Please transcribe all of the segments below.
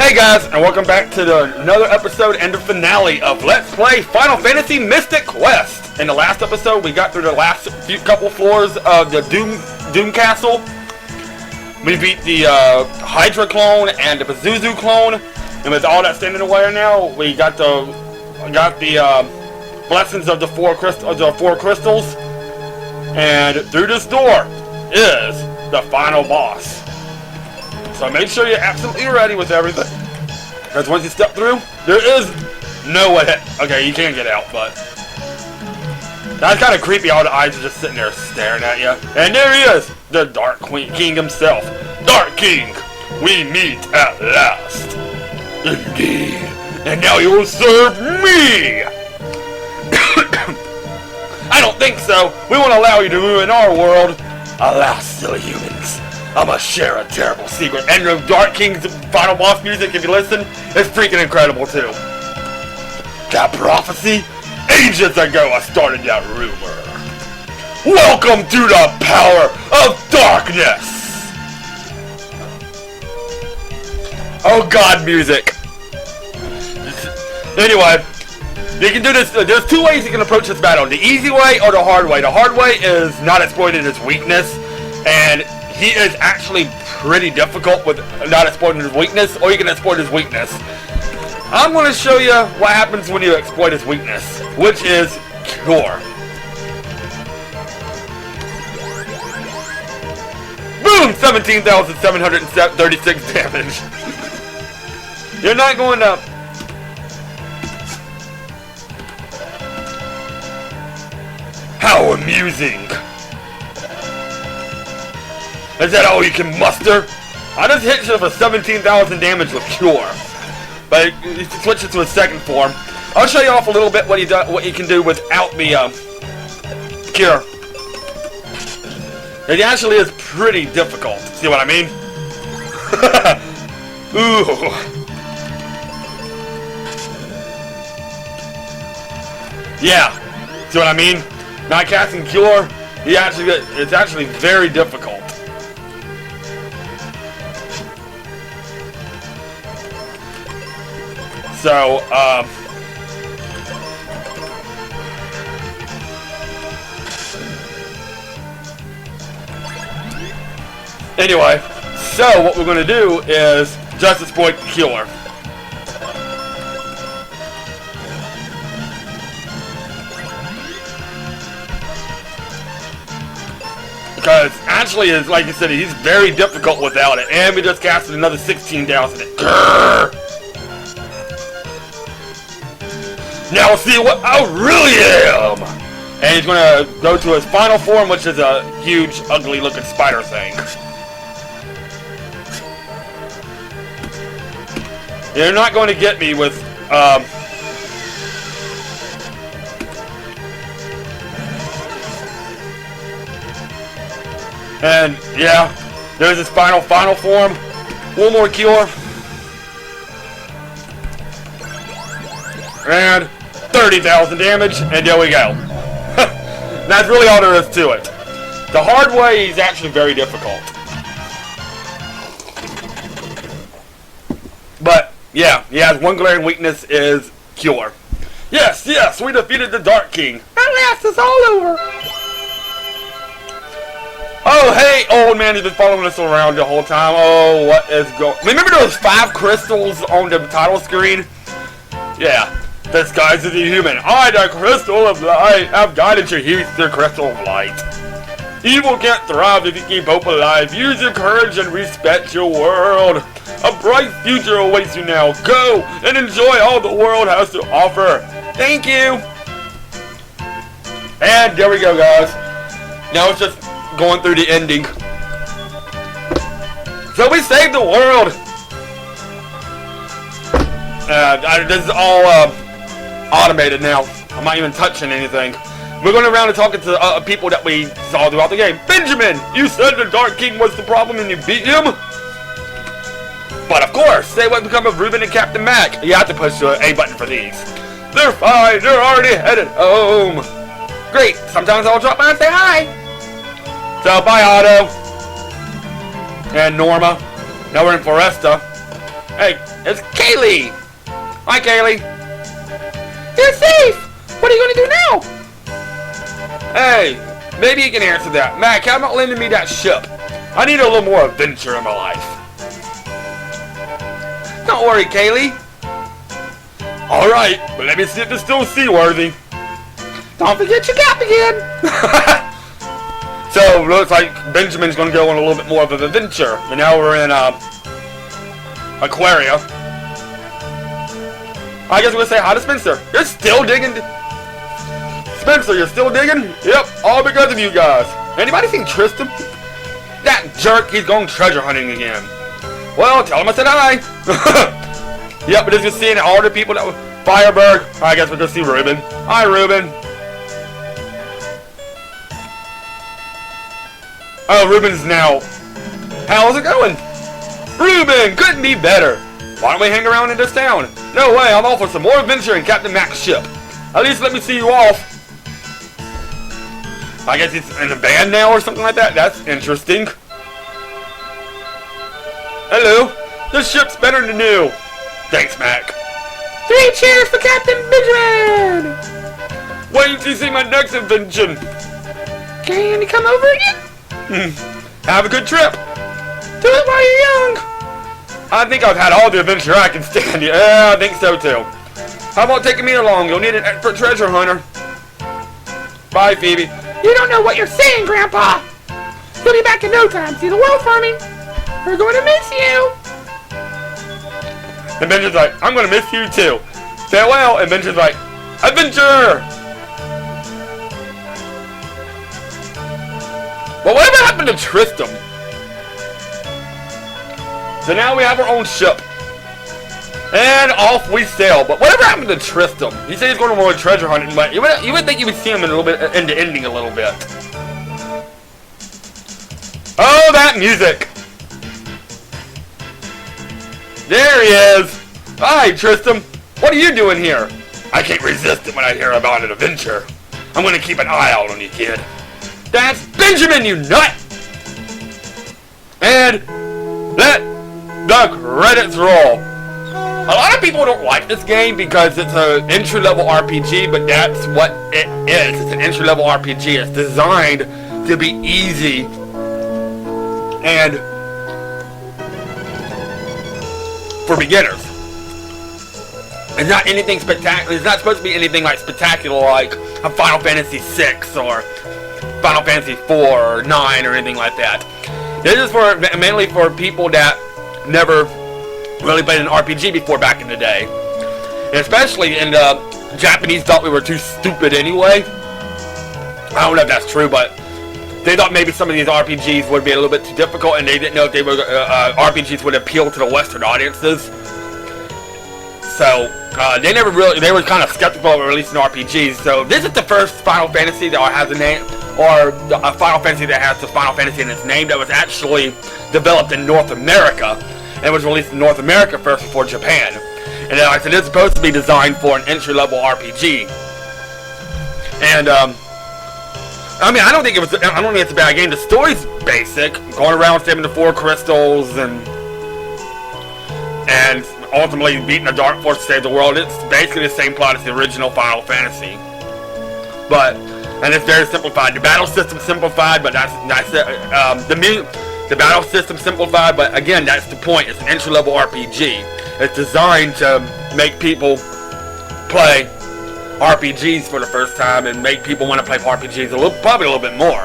Hey guys, and welcome back to another episode and the finale of Let's Play Final Fantasy Mystic Quest. In the last episode, we got through the last couple floors of the Doom Castle. We beat the Hydra clone and the Pazuzu clone, and with all that standing away now, we got the blessings of the four crystals, and through this door is the final boss. So make sure you're absolutely ready with everything, because once you step through, there is no way. Okay, you can get out, but that's kind of creepy. All the eyes are just sitting there staring at you. And there he is, the Dark King himself. Dark King, we meet at last. Indeed. And now you will serve me. I don't think so. We won't allow you to ruin our world. Alas, silly humans. I must share a terrible secret. And the Dark King's final boss music, if you listen, is freaking incredible too. That prophecy? Ages ago I started that rumor. Welcome to the power of darkness! Oh god, music. Anyway, you can do this. There's two ways you can approach this battle. The easy way or the hard way. The hard way is not exploiting his weakness, and he is actually pretty difficult with not exploiting his weakness, or you can exploit his weakness. I'm going to show you what happens when you exploit his weakness, which is Cure. Boom! 17,736 damage. You're not going to... How amusing! Is that all you can muster? I just hit you for 17,000 damage with Cure. But if you switch it to a second form, I'll show you off a little bit what you can do without the Cure. It actually is pretty difficult. See what I mean? Ooh. Yeah. See what I mean? Not casting Cure, it's actually very difficult. So, anyway, so what we're going to do is just exploit the Cure. Because actually, like you said, he's very difficult without it. And we just casted another 16,000. Grrr! Now see what I really am! And he's gonna go to his final form, which is a huge, ugly looking spider thing. You're not going to get me with, and yeah, there's his final form. One more Cure. And 30,000 damage, and there we go. That's really all there is to it. The hard way is actually very difficult. But, yeah, he has one glaring weakness is Cure. Yes, we defeated the Dark King. At last, it's all over. Oh, hey, old man, he's been following us around the whole time. Oh, what is going... Remember those 5 crystals on the title screen? Yeah. Disguised as a human. I, the crystal of light, have guided you here to the crystal of light. Evil can't thrive if you keep hope alive. Use your courage and respect your world. A bright future awaits you now. Go and enjoy all the world has to offer. Thank you. And there we go, guys. Now it's just going through the ending. So we saved the world. This is all automated now. I'm not even touching anything. We're going around and talking to people that we saw throughout the game. Benjamin, you said the Dark King was the problem and you beat him? But of course, say what become of Ruben and Captain Mac. You have to push the A button for these. They're fine, they're already headed home. Great, sometimes I'll drop by and say hi. So, bye Otto. And Norma. Now we're in Foresta. Hey, it's Kaylee! Hi, Kaylee! You're safe! What are you gonna do now? Hey, maybe you can answer that. Mac, how about lending me that ship? I need a little more adventure in my life. Don't worry, Kaylee. Alright, but let me see if it's still seaworthy. Don't forget your cap again! So, looks like Benjamin's gonna go on a little bit more of an adventure. And now we're in, Aquaria. I guess we're gonna say hi to Spencer. You're still digging? Spencer, you're still digging? Yep, all because of you guys. Anybody seen Tristan? That jerk, he's going treasure hunting again. Well, tell him I said hi. Yep, but as you're seeing all the people that were Fireberg, I guess we're gonna see Ruben. Hi, Ruben. Oh, Ruben's now. How's it going? Ruben, couldn't be better. Why don't we hang around in this town? No way, I'm all for some more adventure in Captain Mac's ship. At least let me see you off. I guess he's in a band now or something like that. That's interesting. Hello. This ship's better than new. Thanks, Mac. 3 cheers for Captain Benjamin! Wait till you see my next invention. Can you come over again? Have a good trip. Do it while you're young. I think I've had all the adventure I can stand. Yeah, I think so too. How about taking me along? You'll need an expert treasure hunter. Bye, Phoebe. You don't know what you're saying, Grandpa. You'll be back in no time. See the world for me. We're going to miss you. And Benjamin's like, I'm going to miss you too. Farewell. And Benjamin's like, adventure! Well, whatever happened to Tristram? So now we have our own ship. And off we sail. But whatever happened to Tristram? He said he's going to go treasure hunting, but you would think you would see him in a little bit in the ending a little bit. Oh, that music! There he is! Hi, Tristram! What are you doing here? I can't resist it when I hear about an adventure. I'm gonna keep an eye out on you, kid. That's Benjamin, you nut! And let the credits roll. A lot of people don't like this game because it's an entry-level RPG, but that's what it is. It's an entry-level RPG. It's designed to be easy and for beginners. It's not anything spectacular. It's not supposed to be anything like spectacular like a Final Fantasy VI or Final Fantasy 4 or 9 or anything like that. This is for mainly for people that never really played an RPG before back in the day. And especially in the Japanese thought we were too stupid anyway. I don't know if that's true, but they thought maybe some of these RPGs would be a little bit too difficult, and they didn't know if they were RPGs would appeal to the Western audiences. So they were kind of skeptical of releasing RPGs. So this is the first Final Fantasy that has a name, or a Final Fantasy that has the Final Fantasy in its name that was actually developed in North America and was released in North America first before Japan. And then like I said, it's supposed to be designed for an entry-level RPG. And I mean, I don't think it's a bad game. The story's basic, going around saving the 4 crystals and ultimately beating the Dark Force to save the world. It's basically the same plot as the original Final Fantasy, and it's very simplified. The battle system's simplified, but that's it. The battle system's simplified, but again, that's the point. It's an entry-level RPG. It's designed to make people play RPGs for the first time and make people want to play RPGs probably a little bit more.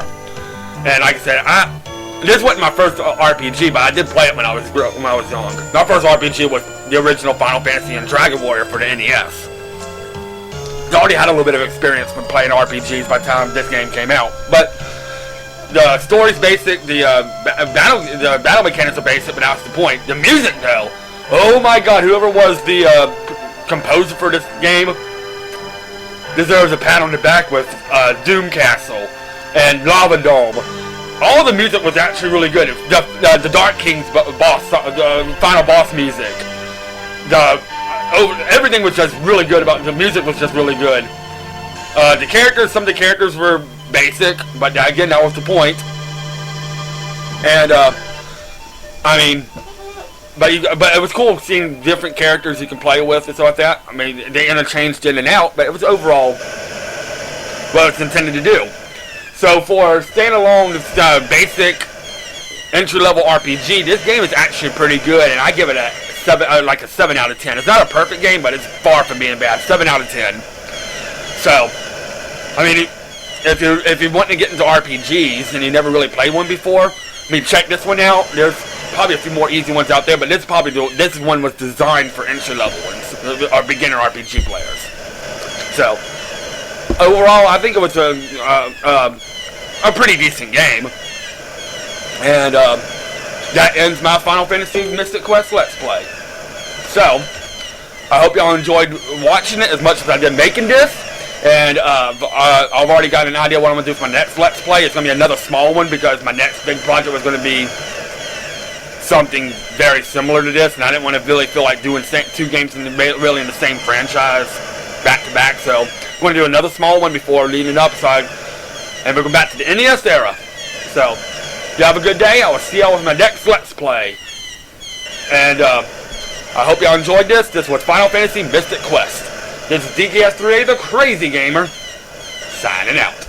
And like I said, this wasn't my first RPG, but I did play it when I was young. My first RPG was the original Final Fantasy and Dragon Warrior for the NES. I already had a little bit of experience from playing RPGs by the time this game came out. But the story's basic, the battle mechanics are basic, but that's the point. The music, though, oh my god, whoever was the composer for this game deserves a pat on the back with Doom Castle and Lava Dome. All the music was actually really good. The Dark King's boss, the final boss music. Everything was just really good about the music. Was just really good. Some of the characters were basic, but again, that was the point. And I mean, but it was cool seeing different characters you can play with and stuff like that. I mean, they interchanged in and out, but it was overall what it's intended to do. So for standalone, basic entry-level RPG, this game is actually pretty good, and I give it a 7 out of 10. It's not a perfect game, but it's far from being bad. 7 out of 10. So, I mean, if you want to get into RPGs and you never really played one before, I mean, check this one out. There's probably a few more easy ones out there, but this one was designed for entry-level ones, or beginner RPG players. So, overall, I think it was a pretty decent game. And that ends my Final Fantasy Mystic Quest Let's Play. So, I hope y'all enjoyed watching it as much as I did making this. And I've already got an idea what I'm going to do for my next Let's Play. It's going to be another small one because my next big project was going to be something very similar to this. And I didn't want to really feel like doing 2 games really in the same franchise back to back. So, I'm going to do another small one before leading up. And we're going back to the NES era. So, you have a good day. I will see y'all with my next Let's Play. And I hope y'all enjoyed this. This was Final Fantasy Mystic Quest. This is DKS3A, the Crazy Gamer, signing out.